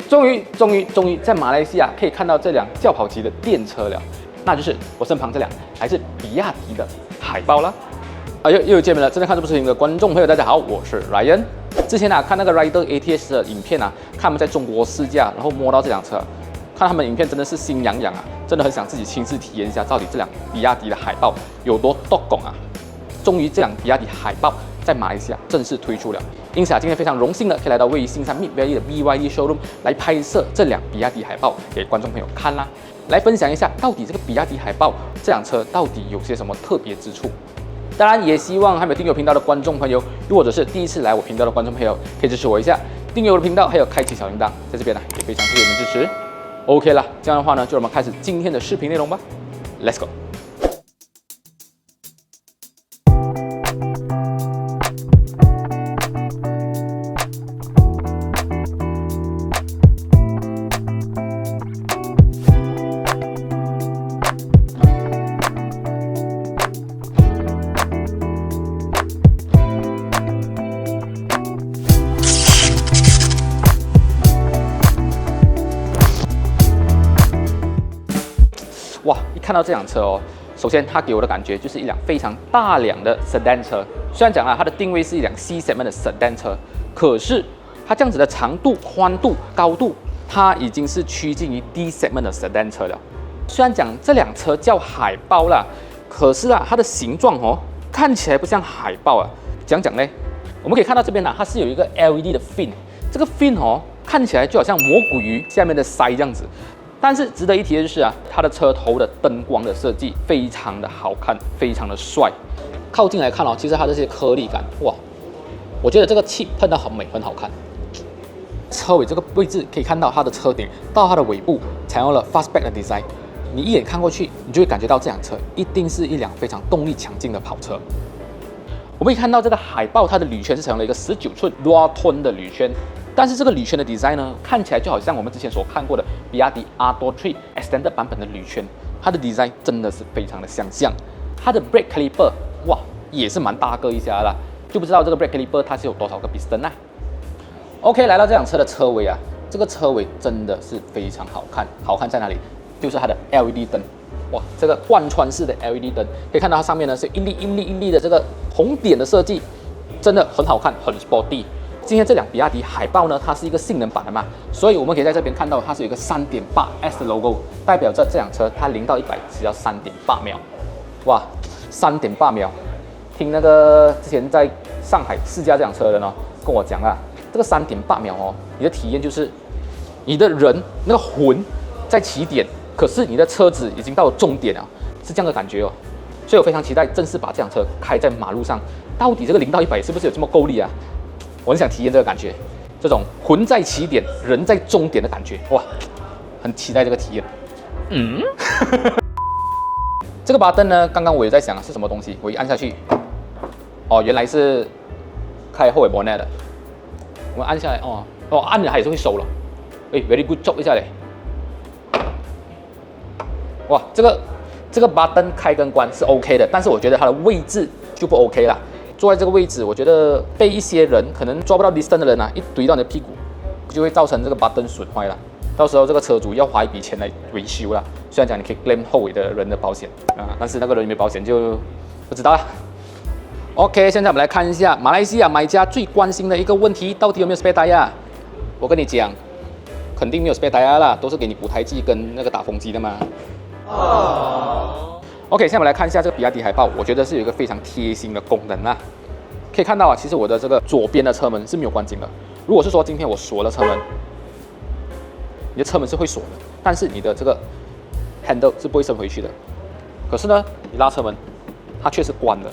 终于在马来西亚可以看到这辆轿跑级的电车了，那就是我身旁这辆来自比亚迪的海豹啦。又见面了，正在看这部视频的观众朋友，大家好，我是 Ryan。之前看那个 Rider ATS 的影片看他们在中国试驾，然后摸到这辆车，看他们影片真的是心痒痒真的很想自己亲自体验一下，到底这辆比亚迪的海豹有多多拱终于这辆比亚迪海豹在马来西亚正式推出了，因此今天非常荣幸的可以来到位于新山 Mid Valley 的 BYD Showroom 来拍摄这辆比亚迪海豹给观众朋友看啦，来分享一下到底这个比亚迪海豹这辆车到底有些什么特别之处。当然也希望还没有订阅频道的观众朋友，又或者是第一次来我频道的观众朋友，可以支持我一下，订阅我的频道，还有开启小铃铛，在这边也非常谢谢你们支持。OK 了，这样的话呢，就让我们开始今天的视频内容吧 ，Let's go。哇！一看到这辆车首先它给我的感觉就是一辆非常大辆的 sedan 车。虽然讲它的定位是一辆 C segment 的 sedan 车，可是它这样子的长度、宽度、高度，它已经是趋近于 D segment 的 sedan 车了。虽然讲这辆车叫海豹啦，可是它的形状看起来不像海豹讲呢，我们可以看到这边它是有一个 LED 的 fin， 这个 fin 看起来就好像魔鬼鱼下面的鳃这样子。但是值得一提的就是它的车头的灯光的设计非常的好看，非常的帅。靠近来看其实它这些颗粒感，哇，我觉得这个漆喷得很美，很好看。车尾这个位置可以看到它的车顶到它的尾部采用了 fastback 的 design， 你一眼看过去，你就会感觉到这辆车一定是一辆非常动力强劲的跑车。我们可以看到这个海豹它的铝圈是采用了一个19寸 dual tone 的铝圈。但是这个铝圈的 design 呢，看起来就好像我们之前所看过的比亚迪 R3 Extended 版本的铝圈，它的 design 真的是非常的相像。它的 brake caliper 哇，也是蛮大个一下啦，就不知道这个 brake caliper 它是有多少个 piston OK， 来到这辆车的车尾这个车尾真的是非常好看。好看在哪里？就是它的 LED 灯，哇，这个贯穿式的 LED 灯，可以看到它上面呢是一粒的这个红点的设计，真的很好看，很 sporty。今天这辆比亚迪海豹呢，它是一个性能版的嘛，所以我们可以在这边看到它是有一个 3.8S 的 logo， 代表着这辆车它0到100只要 3.8秒。哇 ，3.8秒！听那个之前在上海试驾这辆车的人跟我讲这个3.8秒你的体验就是你的人那个魂在起点，可是你的车子已经到了终点了，是这样的感觉所以我非常期待正式把这辆车开在马路上，到底这个0到100是不是有这么够力我很想体验这个感觉，这种魂在起点，人在终点的感觉，哇，很期待这个体验。这个button呢，刚刚我也在想是什么东西，我一按下去，原来是开后尾 bonnet 的。我们按下来，按了它也是会收了。very good job 一下嘞。哇，这个button 开跟关是 OK 的，但是我觉得它的位置就不 OK 啦。坐在这个位置，我觉得被一些人可能抓不到 distance 的人一怼到你的屁股，就会造成这个 button 损坏了。到时候这个车主要花一笔钱来维修啦。虽然讲你可以 claim 后尾的人的保险但是那个人有没有保险就不知道了。OK， 现在我们来看一下马来西亚买家最关心的一个问题，到底有没有 spare tire？ 我跟你讲，肯定没有 spare tire 啦，都是给你补胎剂跟那个打风机的嘛。OK， 现在我们来看一下这个比亚迪海豹，我觉得是有一个非常贴心的功能可以看到其实我的这个左边的车门是没有关紧的。如果是说今天我锁了车门，你的车门是会锁的，但是你的这个 handle 是不会伸回去的。可是呢，你拉车门，它却是关的。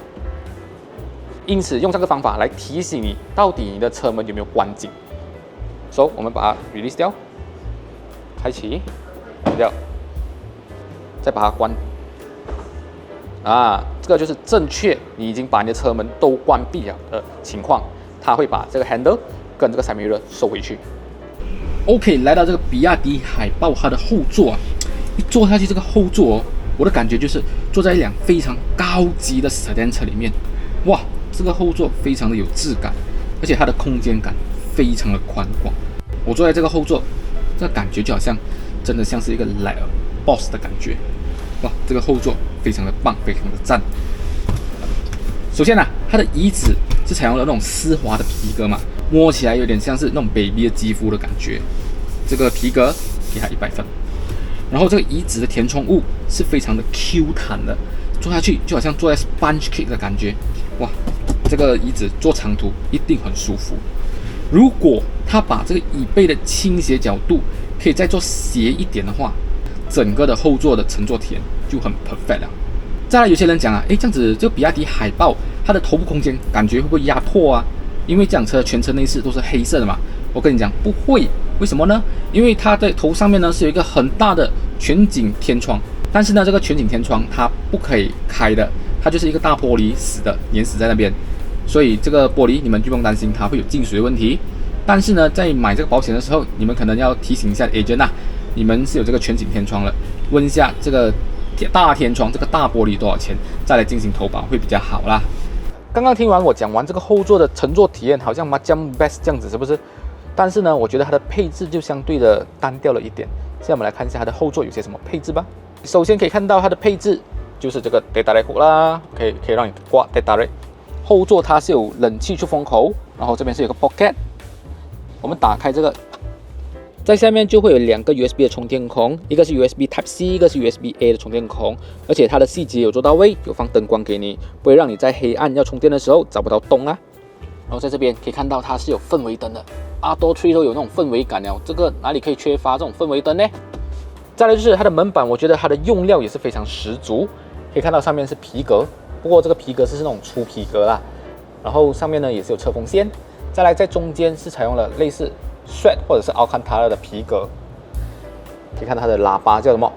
因此用这个方法来提醒你，到底你的车门有没有关紧。So， 我们把它 release 掉，开启，关掉，再把它关。这个就是正确，你已经把你的车门都关闭了的情况，它会把这个 handle 跟这个 side mirror 收回去。OK， 来到这个比亚迪海豹它的后座一坐下去这个后座我的感觉就是坐在一辆非常高级的 sedan 车里面。哇，这个后座非常的有质感，而且它的空间感非常的宽广。我坐在这个后座，这个感觉就好像真的像是一个 like a boss 的感觉。哇，这个后座非常的棒，非常的赞。首先它的椅子是采用了那种丝滑的皮革嘛，摸起来有点像是那种 baby 的肌肤的感觉。这个皮革给它100分。然后这个椅子的填充物是非常的 Q 弹的，坐下去就好像坐在 sponge cake 的感觉。哇，这个椅子坐长途一定很舒服。如果它把这个椅背的倾斜角度可以再做斜一点的话，整个的后座的乘坐体验就很 perfect 了。再来，有些人讲啊，这样子这个比亚迪海豹它的头部空间感觉会不会压迫啊？因为这辆车全车内饰都是黑色的嘛。我跟你讲不会，为什么呢？因为它在头上面呢是有一个很大的全景天窗，但是呢这个全景天窗它不可以开的，它就是一个大玻璃死的碾死在那边，所以这个玻璃你们就不用担心它会有进水的问题。但是呢在买这个保险的时候，你们可能要提醒一下 agent 啊，你们是有这个全景天窗了，问一下这个大天窗这个大玻璃多少钱，再来进行投保会比较好啦。刚刚听完我讲完这个后座的乘坐体验，好像 Macam Best 这样子，是不是？但是呢，我觉得它的配置就相对的单调了一点。现在我们来看一下它的后座有些什么配置吧。首先可以看到它的配置就是这个 data rack 啦，可以让你挂 data rack。后座它是有冷气出风口，然后这边是有个 pocket。我们打开这个，在下面就会有2个 USB 的充电孔，一个是 USB Type C， 一个是 USB A 的充电孔。而且它的细节有做到位，有放灯光给你，不会让你在黑暗要充电的时候找不到洞啊。然后在这边可以看到它是有氛围灯的。AutoTree 都有那种氛围感了，这个哪里可以缺乏这种氛围灯呢？再来就是它的门板，我觉得它的用料也是非常十足。可以看到上面是皮革，不过这个皮革是那种粗皮革啦。然后上面呢也是有车缝线。再来在中间是采用了类似 Sweat 或者是 Alcantara 的皮革。可以看到它的喇叭叫什么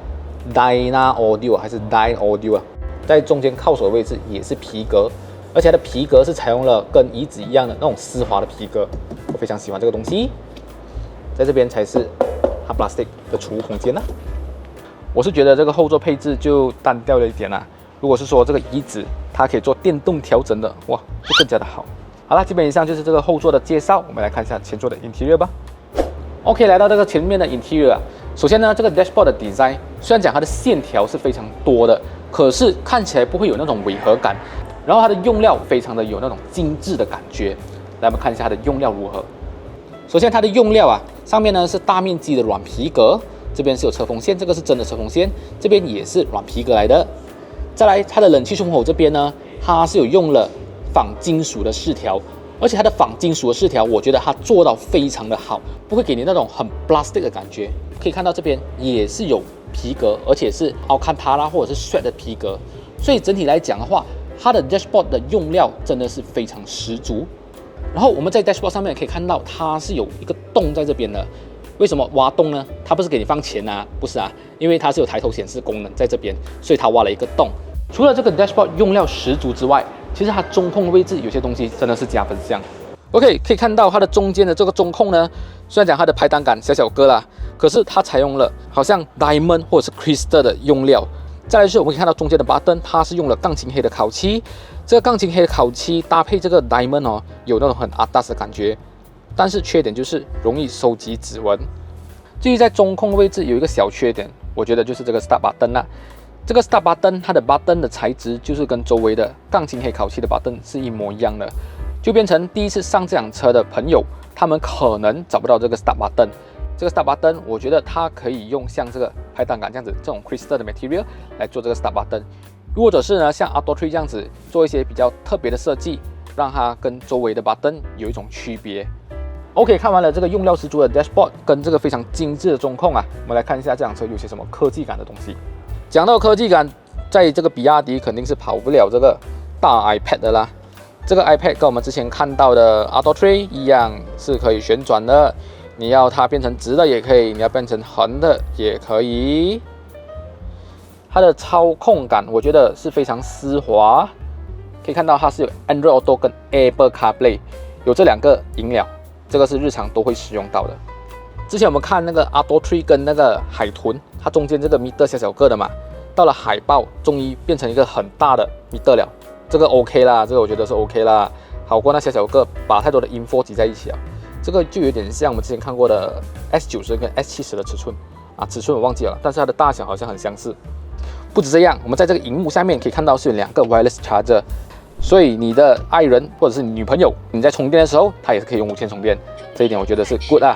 Dyna Audio 还是 Dyna Audio 啊？在中间靠手的位置也是皮革。而且它的皮革是采用了跟椅子一样的那种丝滑的皮革，我非常喜欢这个东西。在这边才是它 plastic 的储物空间呢。我是觉得这个后座配置就单调了一点啦。如果是说这个椅子它可以做电动调整的，哇，就更加的好。好了，基本上就是这个后座的介绍，我们来看一下前座的 interior 吧。OK， 来到这个前面的 interior 啊，首先呢，这个 dashboard 的 design 虽然讲它的线条是非常多的，可是看起来不会有那种违和感。然后它的用料非常的有那种精致的感觉，来我们看一下它的用料如何。首先它的用料啊，上面呢是大面积的软皮革，这边是有车缝线，这个是真的车缝线，这边也是软皮革来的。再来它的冷气出风口这边呢，它是有用了仿金属的饰条，而且它的仿金属的饰条，我觉得它做到非常的好，不会给你那种很 plastic 的感觉。可以看到这边也是有皮革，而且是 Alcantara 或者是 Sweat 的皮革，所以整体来讲的话，它的 dashboard 的用料真的是非常十足。然后我们在 dashboard 上面也可以看到，它是有一个洞在这边的。为什么挖洞呢？它不是给你放钱啊，不是啊，因为它是有抬头显示功能在这边，所以它挖了一个洞。除了这个 dashboard 用料十足之外，其实它中控位置有些东西真的是加分项。OK， 可以看到它的中间的这个中控呢，虽然讲它的排档杆小小个啦，可是它采用了好像 diamond 或者是 crystal 的用料。再来是我们可以看到中间的button，它是用了钢琴黑的烤漆，这个钢琴黑的烤漆搭配这个 diamond 哦，有那种很 atas 的感觉，但是缺点就是容易收集指纹。至于在中控位置有一个小缺点，我觉得就是这个 start button 啦。这个 start button 它的 button 的材质就是跟周围的钢琴黑烤漆的 button 是一模一样的，就变成第一次上这辆车的朋友，他们可能找不到这个 start button。这个 start button 我觉得它可以用像这个排档杆这样子这种 crystal 的 material 来做这个 start button， 或者是呢像 AutoTree 这样子做一些比较特别的设计，让它跟周围的 button 有一种区别。OK， 看完了这个用料十足的 dashboard 跟这个非常精致的中控啊，我们来看一下这辆车有些什么科技感的东西。讲到科技感，在这个比亚迪肯定是跑不了这个大 iPad 的啦。这个 iPad 跟我们之前看到的 AutoTree 一样是可以旋转的。你要它变成直的也可以，你要变成横的也可以。它的操控感我觉得是非常丝滑，可以看到它是有 Android Auto 跟 Apple CarPlay， 有这2个音了，这个是日常都会使用到的。之前我们看那个 AutoTree 跟那个海豚，它中间这个 meter 小小个的嘛，到了海豹终于变成一个很大的 meter 了，这个 OK 啦，这个我觉得是 OK 啦，好过那小小个把太多的 info 挤在一起了。这个就有点像我们之前看过的 S90跟 S70的尺寸啊，尺寸我忘记了，但是它的大小好像很相似。不止这样，我们在这个荧幕下面可以看到是有2个 wireless charger， 所以你的爱人或者是你女朋友，你在充电的时候，它也是可以用无线充电，这一点我觉得是 good 啊。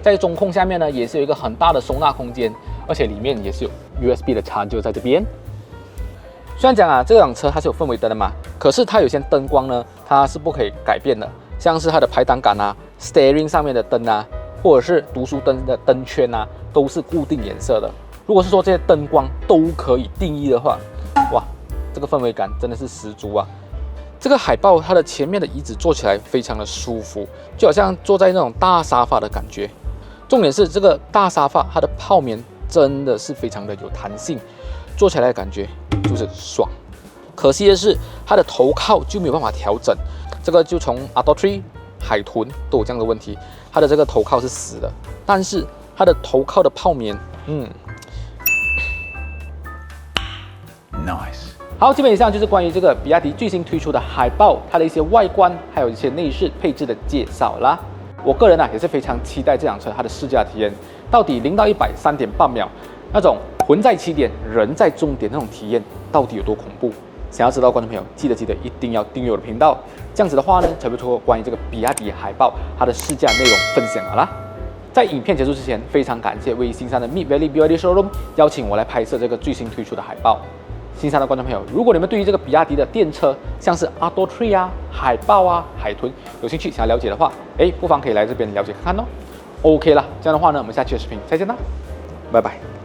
在中控下面呢，也是有一个很大的收纳空间，而且里面也是有 USB 的插就在这边。虽然讲啊，这辆车它是有氛围灯的嘛，可是它有些灯光呢，它是不可以改变的，像是它的排挡杆啊、steering 上面的灯啊，或者是读书灯的灯圈啊，都是固定颜色的。如果是说这些灯光都可以定义的话，哇，这个氛围感真的是十足啊！这个海豹它的前面的椅子坐起来非常的舒服，就好像坐在那种大沙发的感觉。重点是这个大沙发，它的泡棉真的是非常的有弹性，坐起来的感觉就是爽。可惜的是，它的头靠就没有办法调整，这个就从 Adore3、海豚都有这样的问题，它的这个头靠是死的，但是它的头靠的泡棉，nice。好，基本以上就是关于这个比亚迪最新推出的海豹，它的一些外观，还有一些内饰配置的介绍啦。我个人也是非常期待这辆车它的试驾体验，到底0到100 3.8秒，那种魂在起点，人在终点那种体验到底有多恐怖？想要知道，观众朋友记得一定要订阅我的频道，这样子的话呢，才会错过关于这个比亚迪海豹它的试驾内容分享好啦。在影片结束之前，非常感谢位于新山的 Mid Valley BYD Showroom 邀请我来拍摄这个最新推出的海豹。新山的观众朋友，如果你们对于这个比亚迪的电车，像是 Adore3啊、海豹啊、海豚有兴趣想要了解的话，不妨可以来这边了解看看哦。OK 了，这样的话呢，我们下期的视频再见啦，拜拜。